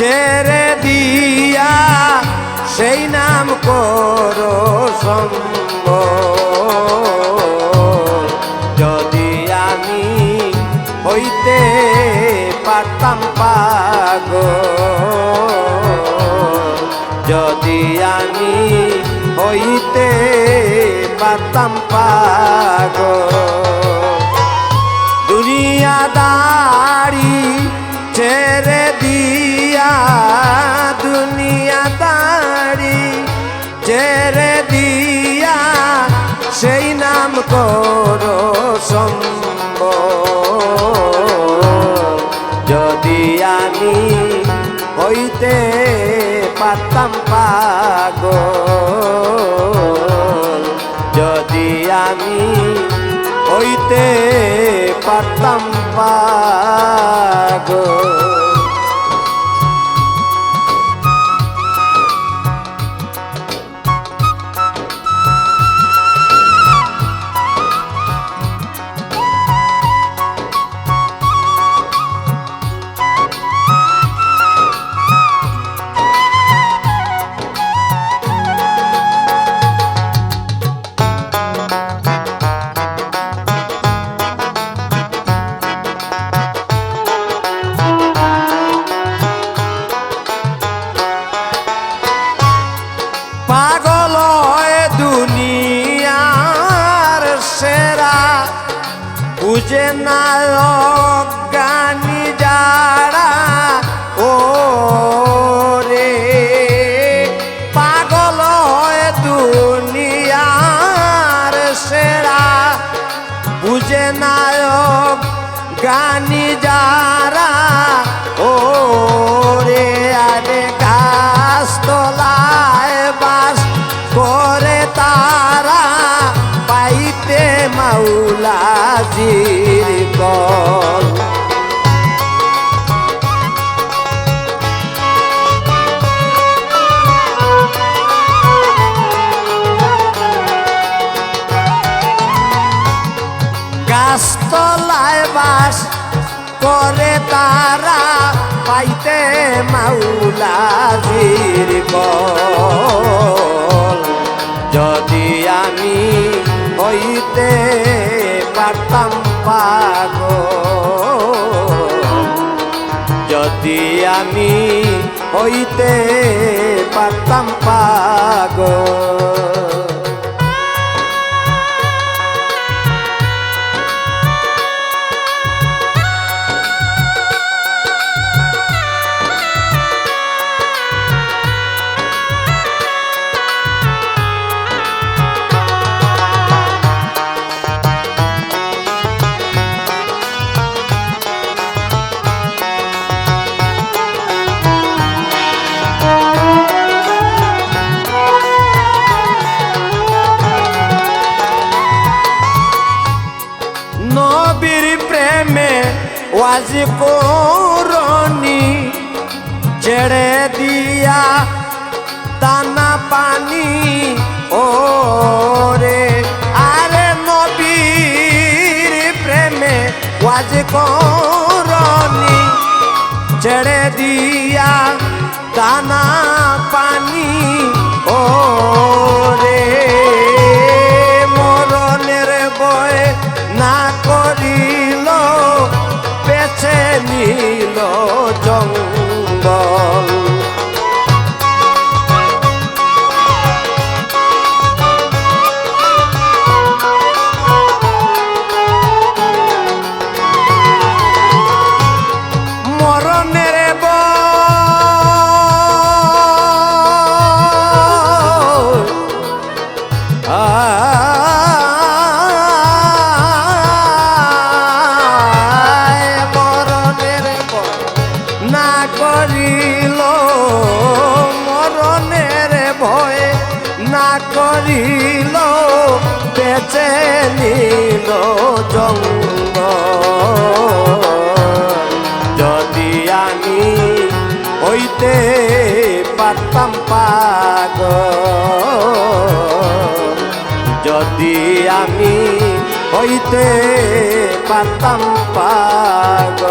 ছেড়ে দিয়া সেই নাম করো সম্বল। যদি আমি হইতে পারতাম পাগল, যদি আমি হইতে পারতাম পাগল। দুনিয়াদারি ছেড়ে দিয়া, দুনিয়াদারি ছেড়ে দিয়া সেই নাম করো সম্বল। যদি আমি হইতে পারতাম পাগল, যদি আমি হইতে পারতাম পাগল। পাগল হয় দুনিয়ার সেরা, বুঝে না অজ্ঞানী যারা। ও রে পাগল হয় দুনিয়ার সেরা, বুঝে না অজ্ঞানী যারা। ও রে আরে গাছ তলায় বাস করে তারা, পাইতে মাওলাজির কল। গাছতলায় বাস করে তারা, পাইতে মাওলাজির কল। যদি আমি হইতে পারতাম পাগল, যদি আমি হইতে পারতাম পাগল। নবীর প্রেমে ওয়াজি করনি, ছেড়ে দিয়া দানা পানি। ও রে আরে নবীর প্রেমে ওয়াজি করনি, ছেড়ে দিয়া দানা পানি। ও রে মরণের বয় না করিল, বেছে নিল জঙ্গল। মরণের না করিল, মরণের ভয় না করিল, বেঁচে নিল জঙ্গল। যদি আমি হইতে পারতাম পাগল, যদি আমি হইতে পারতাম পাগল।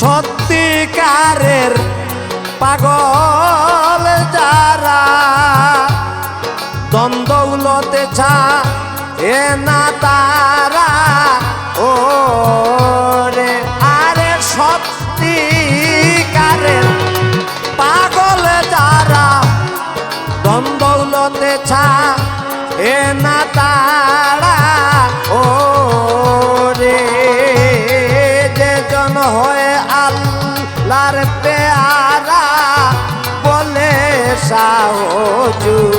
সত্যিকারের পাগল যারা দ্বন্দ্বৌলতে ছা এ না তারা ও রে আরে সত্যিকারের পাগল যারা দ্বন্দ্বৌলতে ছা এ না তারা ও রে যেজন হয়ে আল্লাহর পেয়ারা বলে সাহজুবে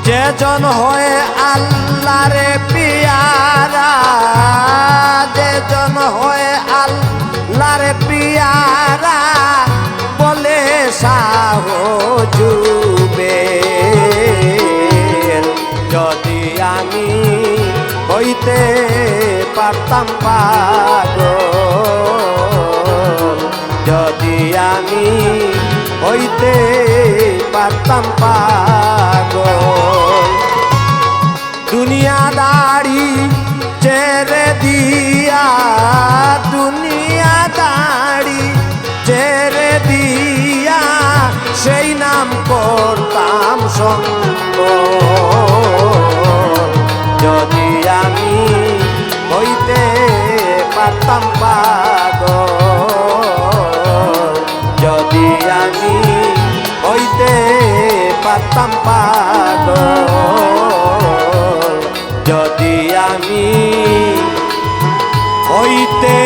যেজন হয়ে আল্লাহর পিয়ারা যেজন হয়ে আল্লাহর পিয়ারা বলে সাহজুবে যদি আমি হইতে পারতাম পাগল যদি আমি হইতে পারতাম পাগল দুনিয়াদারি ছেড়ে দিয়া দুনিয়াদারি ছেড়ে দিয়া সেই নাম করতাম সঙ্গ যদি আমি হইতে পারতাম পাগল যদি আমি হইতে পারতাম পাগল যদি আমি হইতে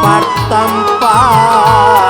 পারতাম পাগল